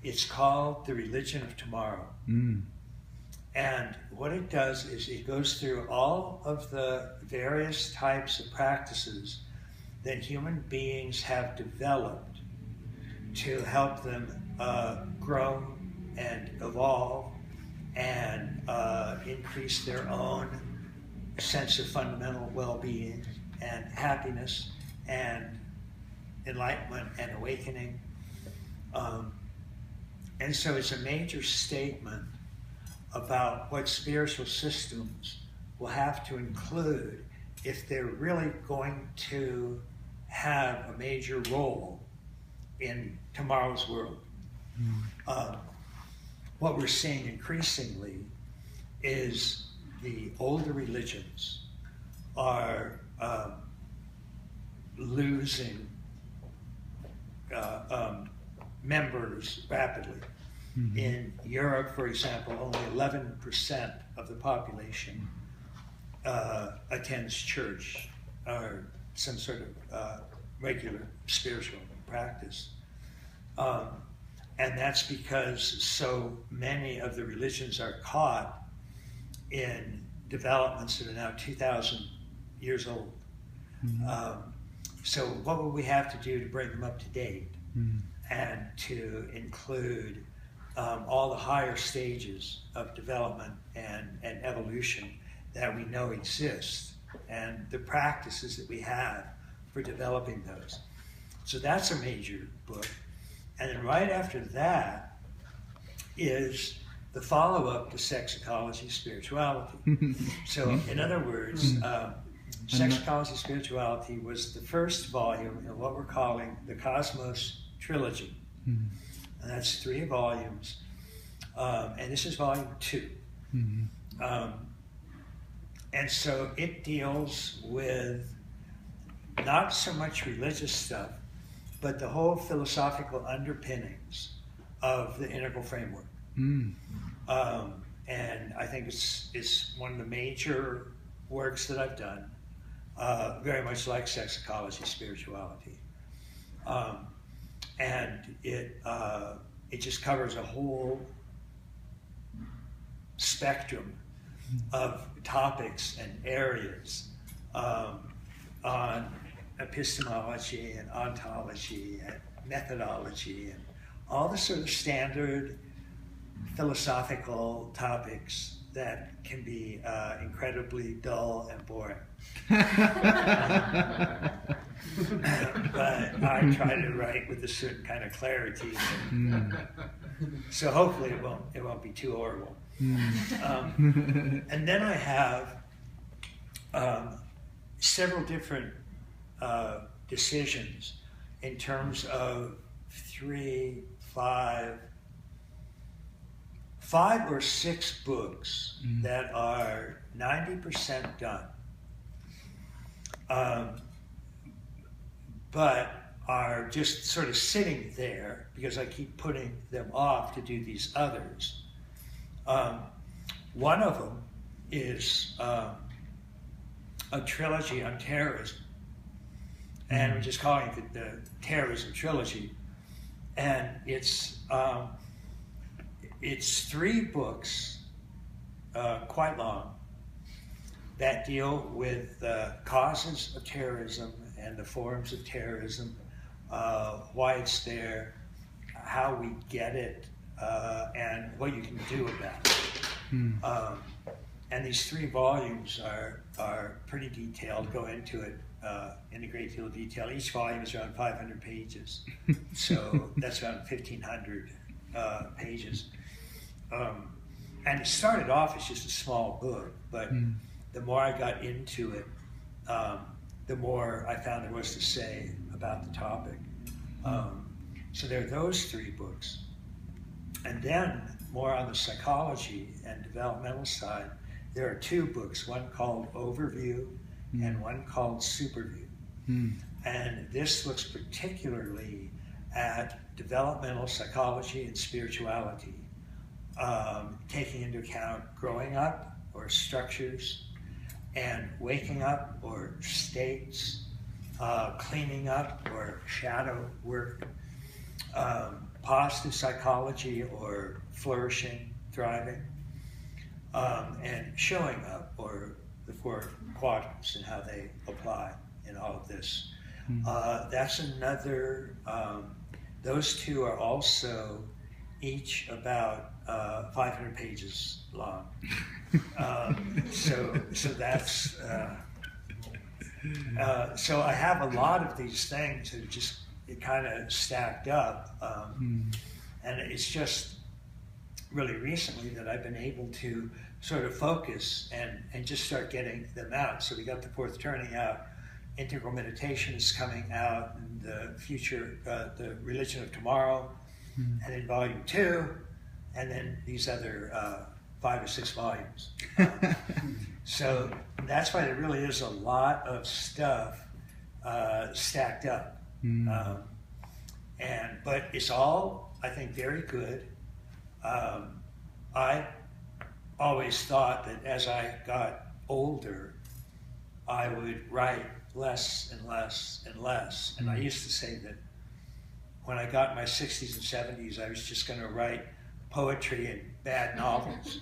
It's called The Religion of Tomorrow. And what it does is it goes through all of the various types of practices that human beings have developed to help them grow and evolve and increase their own sense of fundamental well-being and happiness and enlightenment and awakening. And so it's a major statement about what spiritual systems will have to include if they're really going to have a major role in tomorrow's world. What we're seeing increasingly is the older religions are losing members rapidly. In Europe, for example, only 11% of the population attends church or some sort of regular spiritual practice. And that's because so many of the religions are caught in developments that are now 2,000 years old. So what would we have to do to bring them up to date and to include all the higher stages of development and evolution that we know exist and the practices that we have for developing those. So that's a major book. And then right after that is the follow-up to Sex, Ecology, Spirituality. So in other words, Sex, Ecology, Spirituality was the first volume in what we're calling the Kosmos Trilogy. And that's 3 volumes. And this is volume 2. And so it deals with not so much religious stuff, but the whole philosophical underpinnings of the integral framework. And I think it's one of the major works that I've done, very much like Sex, Ecology, Spirituality. And it just covers a whole spectrum of topics and areas on epistemology and ontology and methodology and all the sort of standard philosophical topics that can be incredibly dull and boring. But I try to write with a certain kind of clarity, so hopefully it won't be too horrible. And then I have several different decisions in terms of 3, 5 or 6 books that are 90% done, but are just sort of sitting there because I keep putting them off to do these others. One of them is a trilogy on terrorism, and we're just calling it the Terrorism Trilogy. And it's 3 books, quite long, that deal with the causes of terrorism and the forms of terrorism, why it's there, how we get it, and what you can do about it. And these 3 volumes are pretty detailed, go into it in a great deal of detail. Each volume is around 500 pages, so that's around 1,500 pages. And it started off as just a small book, but the more I got into it, the more I found there was to say about the topic. So there are those 3 books. And then, more on the psychology and developmental side, there are 2 books, one called Overview and one called Superview. And this looks particularly at developmental psychology and spirituality, taking into account growing up or structures, and waking up or states, cleaning up or shadow work, positive psychology or flourishing, thriving, and showing up, or the 4 quadrants and how they apply in all of this. That's another, those 2 are also each about 500 pages long. So that's, so I have a lot of these things that are just kind of stacked up. And it's just really recently that I've been able to sort of focus and just start getting them out. So we got the 4th turning out, integral meditation is coming out, and the future, the religion of tomorrow, and in volume 2, and then these other 5 or 6 volumes. So that's why there really is a lot of stuff stacked up. But it's all, I think, very good. I always thought that as I got older, I would write less and less and less. And I used to say that when I got in my 60s and 70s, I was just going to write poetry and bad novels.